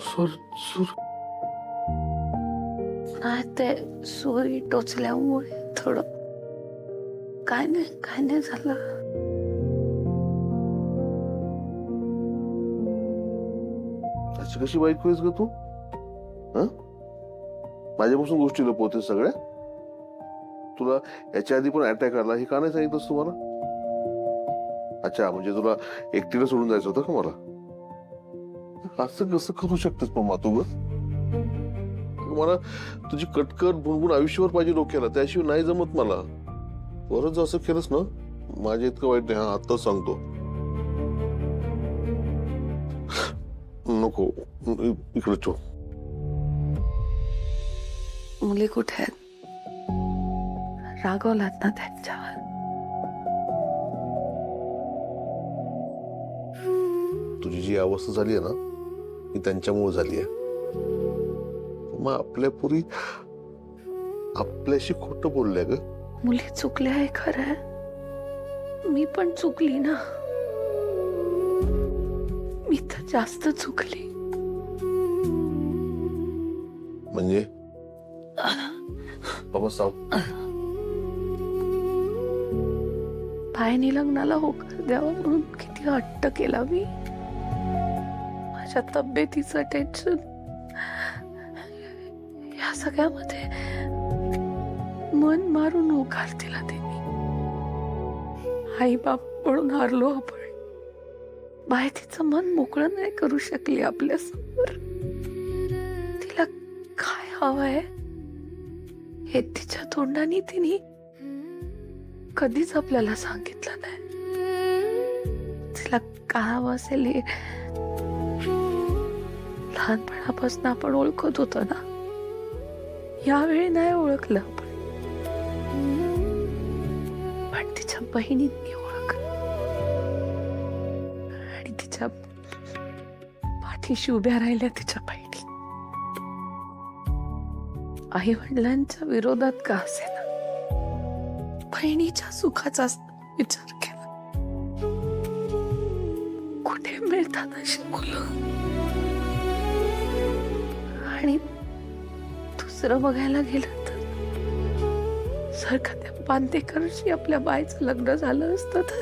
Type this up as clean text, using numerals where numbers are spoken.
सूर सूर नाही ते सुरी टोचल्यामुळे थोडं काय नाही झालं. अशी कशी बायको आहेस ग तू? हं? माझ्यापासून गोष्टी लपवतेस सगळ्या? तुला याच्या आधी पण अटॅक आला हे का नाही सांगितलंस तू मला? अच्छा, म्हणजे तुला एकटीला सोडून जायचं होतं का मला? असं कसं करू शकतेस मम्मा तू ग? मला तुझी कटकर भुणभुण आयुष्यभर पाहिजे डोक्याला, त्याशिवाय नाही जमत मला. परत जर असं केलंस ना, माझ्या इतकं वाईट नाही. हा आत्ताच सांगतो. नको, इकडे ठेव. मुली कुठे आहेत? रागवलात ना त्यांच्यावर? तुझी जी अवस्था झाली आहे ना, ती त्यांच्यामुळे झाली आहे. मग आपल्या पुरी आपल्याशी खोटं बोलल्या ग. मुली चुकल्या आहे खरं. मी पण चुकली ना. मी तर जास्त चुकली. म्हणजे बाबा साव, बाईने लग्नाला होकार द्यावा म्हणून किती हट्ट केला मी. माझ्या तब्येतीचं टेन्शन या सगळ्यामध्ये मन मारून होकार दिला त्यांनी. आई बाप म्हणून हारलो आपण. बाई तिचं मन मोकळं नाही करू शकली आपल्या समोर. तिला काय हवंय हे तिच्या तोंडाने तिने कधीच आपल्याला सांगितलं नाही. तिला काय हवं असेल हे लहानपणापासून आपण ओळखत होतो ना. यावेळी नाही ओळखलं आपण, पण तिच्या बहिणींनी ओळखलं आणि तिच्या पाठीशी उभ्या राहिल्या तिच्या बहिणी. आई वडिलांच्या विरोधात का असेना बहिणीच्या सुखाचा विचार केला. कुठे मिळतात अशी मुलं? आणि दुसरं बघायला गेलं तर जर का त्या बांदेकरशी आपल्या बाईचं लग्न झालं असतं तर